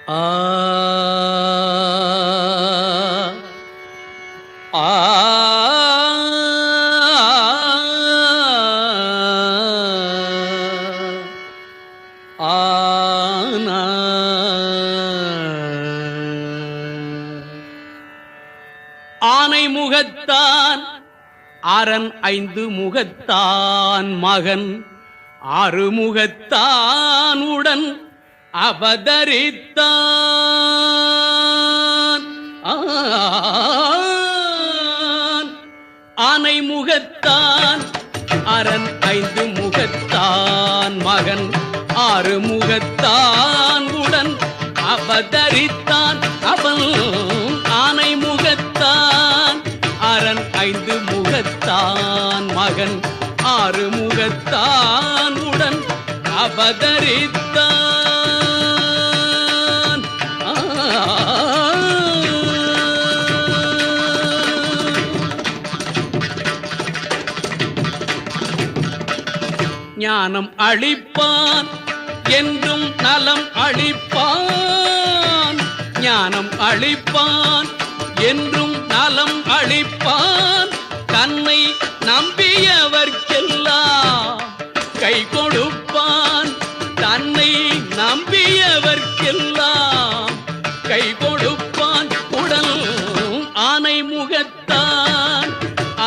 ஆ ஆ ஆனா ஆனை முகத்தான் அரண் ஐந்து முகத்தான் மகன் ஆறு முகத்தான் உடன் அவதரித்தான். ஆனை முகத்தான் அரண் ஐந்து முகத்தான் மகன் ஆறு முகத்தான் உடன் அவதரித்தான். அவன் ஆனை முகத்தான் அரண் ஐந்து முகத்தான் மகன் ஆறு முகத்தான் உடன் அவதரித்தான். ஞானம் அளிப்பான் என்றும் நலம் அளிப்பான். ஞானம் அளிப்பான் என்றும் நலம் அளிப்பான். தன்னை நம்பியவர்க்கெல்லாம் கை கொடுப்பான். தன்னை நம்பியவர்க்கெல்லாம் கை கொடுப்பான். உடல் ஆனை முகத்தான்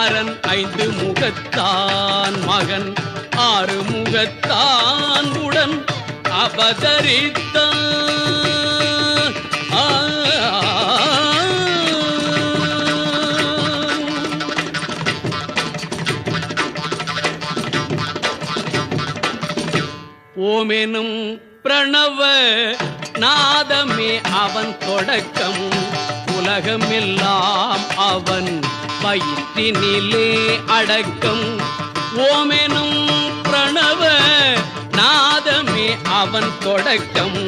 அரண் ஐந்து முகத்தான் மகன் ஆறு முகத்தான் உடன் அவதரித்தான். ஓமெனும் பிரணவ நாதமே அவன் தொடக்கம். உலகமெல்லாம் அவன் வயிற்றினிலே அடக்கம். ஓமெனும் பிரணவ நாதமே அவன் தொடக்கம்.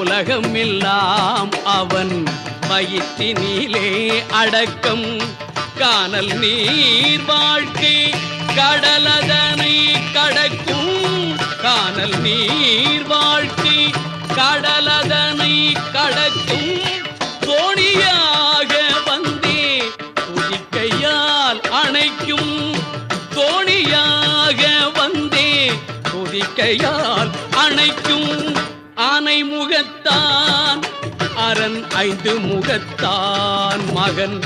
உலகமெல்லாம் அவன் வயிற்றினிலே அடக்கம். கானல் நீர் வாழ்க்கை கடலதனை கடக்கும். கானல் நீர் வாழ்க்கை கடலதனை கடக்கும். தோணியாக வந்தே துதிக்கையால் அணைக்கும். தோணியாக வந்தே துதிக்கையால் அணைக்கும். ஆனை முகத்தான் அரண் ஐந்து முகத்தான் மகன்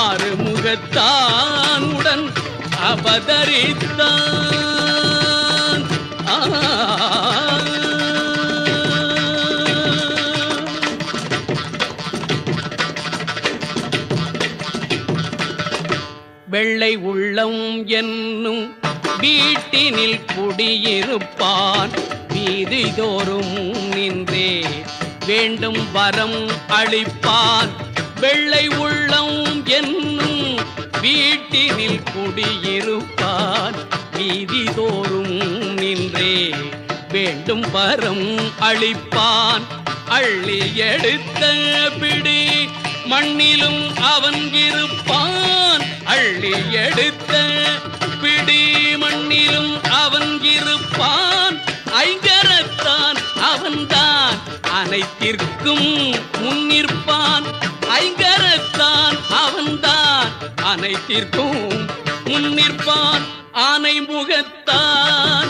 ஆறு முகத்தான் உடன் அவதரித்தான். வெள்ளை உள்ளம் என்னும் வீட்டினில் குடியிருப்பான். வீதிதோறும் நின்றே வேண்டும் வரம் அளிப்பான். வெள்ளை உள்ளம் என்னும் வீட்டினில் குடியிருப்பான். வீதிதோறும் நின்றே வேண்டும் வரம் அளிப்பான். அள்ளி எடுத்த பிடி மண்ணிலும் அவன் இருப்பான். அள்ளி எடுத்த பிடி மண்ணிலும் அவன் இருப்பான். ஐங்கரத்தான் அவன்தான் அனைத்திற்கும் முன்னிற்பான். ஐங்கரத்தான் அவன்தான் அனைத்திற்கும் முன்னிற்பான். ஆனை முகத்தான்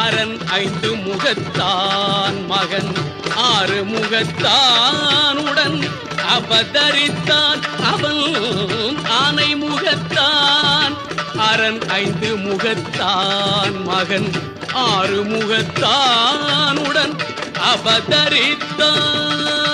அரண் ஐந்து முகத்தான் மகன் ஆறு முகத்தான் உடன் அவதரித்தான். அவன் ஆனை முகத்தான் அரண் ஐந்து முகத்தான் மகன் ஆறு முகத்தான் உடன் அவதரித்தான்.